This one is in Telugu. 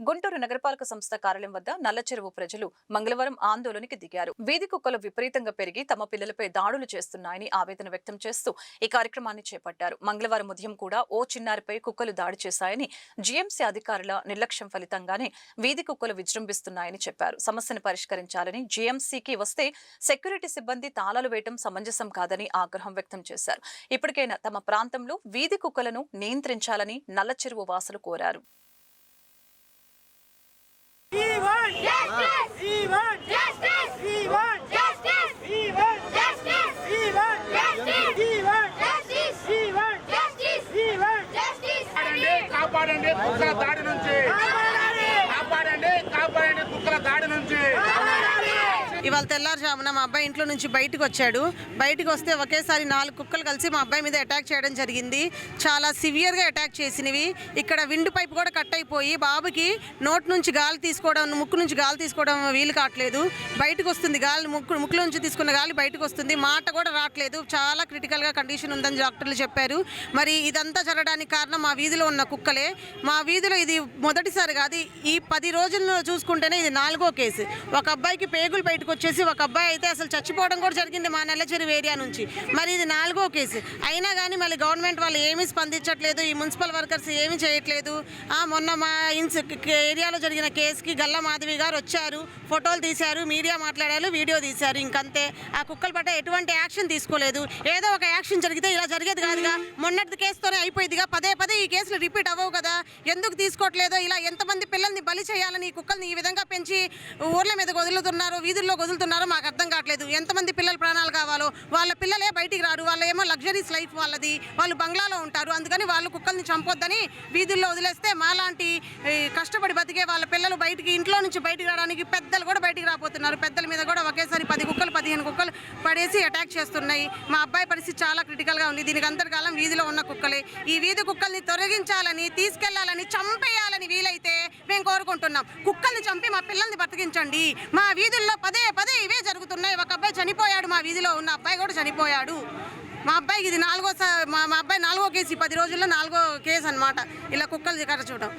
గుంటూరు నగరపాలక సంస్థ కార్యాలయం వద్ద నల్లచెరువు ప్రజలు మంగళవారం ఆందోళనకి దిగారు. వీధి కుక్కలు విపరీతంగా పెరిగి తమ పిల్లలపై దాడులు చేస్తున్నాయని ఆవేదన వ్యక్తం చేస్తూ ఈ కార్యక్రమాన్ని చేపట్టారు. మంగళవారం ఉదయం కూడా ఓ చిన్నారిపై కుక్కలు దాడి చేశాయని, జీఎంసీ అధికారుల నిర్లక్ష్యం ఫలితంగానే వీధి కుక్కలు విజృంభిస్తున్నాయని చెప్పారు. సమస్యను పరిష్కరించాలని, జీఎంసీకి వస్తే సెక్యూరిటీ సిబ్బంది తాళాలు వేయడం సమంజసం కాదని ఆగ్రహం వ్యక్తం చేశారు. ఇప్పటికైనా తమ ప్రాంతంలో వీధి కుక్కలను నియంత్రించాలని నల్లచెరువు వాసులు కోరారు. కాపాడండి కుక్కల దాడి నుంచి, కాపాడండి కుక్కల దాడి నుంచి. ఇవాళ తెల్లారుజామున మా అబ్బాయి ఇంట్లో నుంచి బయటకు వచ్చాడు. బయటకు వస్తే ఒకేసారి 4 కుక్కలు కలిసి మా అబ్బాయి మీద అటాక్ చేయడం జరిగింది. చాలా సివియర్గా అటాక్ చేసినవి. ఇక్కడ విండ్ పైప్ కూడా కట్ అయిపోయి బాబుకి నోట్ నుంచి గాలి తీసుకోవడం, ముక్కు నుంచి గాలి తీసుకోవడం వీలు కావట్లేదు. బయటకు వస్తుంది గాలి, ముక్కులో నుంచి తీసుకున్న గాలి బయటకు వస్తుంది. మాట కూడా రావట్లేదు. చాలా క్రిటికల్గా కండిషన్ ఉందని డాక్టర్లు చెప్పారు. మరి ఇదంతా జరగడానికి కారణం మా వీధిలో ఉన్న కుక్కలే. మా వీధిలో ఇది మొదటిసారి కాదు, ఈ 10 రోజుల్లో చూసుకుంటేనే ఇది 4వ కేసు. ఒక అబ్బాయికి పేగులు బయటకు వచ్చేసి ఒక అబ్బాయి అయితే అసలు చచ్చిపోవడం కూడా జరిగింది మా నల్లచెరువు ఏరియా నుంచి. మరి ఇది 4వ కేసు. అయినా కానీ మళ్ళీ గవర్నమెంట్ వాళ్ళు ఏమీ స్పందించట్లేదు. ఈ మున్సిపల్ వర్కర్స్ ఏమీ చేయట్లేదు. మొన్న మా ఏరియాలో జరిగిన కేసుకి గల్లా మాధవి గారు వచ్చారు, ఫోటోలు తీశారు, మీడియా మాట్లాడారు, వీడియో తీశారు. ఇంకంతే. ఆ కుక్కల పట్ల ఎటువంటి యాక్షన్ తీసుకోలేదు. ఏదో ఒక యాక్షన్ జరిగితే ఇలా జరిగేది కాదుగా. మొన్నటి కేసుతోనే అయిపోయిందిగా. పదే ఈ కేసులు రిపీట్ అవ్వవు కదా. ఎందుకు తీసుకోవట్లేదో? ఇలా ఎంతమంది పిల్లల్ని బలి చేయాలని ఈ కుక్కల్ని ఈ విధంగా పెంచి ఊర్ల మీద వదులుతున్నారు, వీధుల్లో వదులుతున్నారో మాకు అర్థం కావట్లేదు. ఎంతమంది పిల్లల ప్రాణాలు కావాలో. వాళ్ళ పిల్లలే బయటికి రారు. వాళ్ళ ఏమో లగ్జరీస్ లైఫ్ వాళ్ళది, వాళ్ళు బంగ్లాలో ఉంటారు. అందుకని వాళ్ళు కుక్కల్ని చంపొద్దని వీధుల్లో వదిలేస్తే మాలాంటి కష్టపడి బతికే వాళ్ళ పిల్లలు బయటికి, ఇంట్లో నుంచి బయటికి రావడానికి పెద్దలు కూడా బయటికి రాబోతున్నారు. పెద్దల మీద కూడా ఒకేసారి 10 కుక్కలు 15 కుక్కలు పడేసి అటాక్ చేస్తున్నాయి. మా అబ్బాయి పరిస్థితి చాలా క్రిటికల్గా ఉంది. దీనికి అంతర్కాలం వీధిలో ఉన్న కుక్కలే. ఈ వీధి కుక్కల్ని తొలగించాలని, తీసుకెళ్లాలని, చంపేయాలని వీలైతే మేము కోరుకుంటున్నాం. కుక్కల్ని చంపి మా పిల్లల్ని బతికించండి. మా వీధుల్లో పదే ఇవే జరుగుతున్నాయి. ఒక అబ్బాయి చనిపోయాడు, మా వీధిలో ఉన్న అబ్బాయి కూడా చనిపోయాడు. మా అబ్బాయికి ఇది 4వ కేసు. 10 రోజుల్లో 4వ కేసు అనమాట ఇలా కుక్కలు కరచూడడం.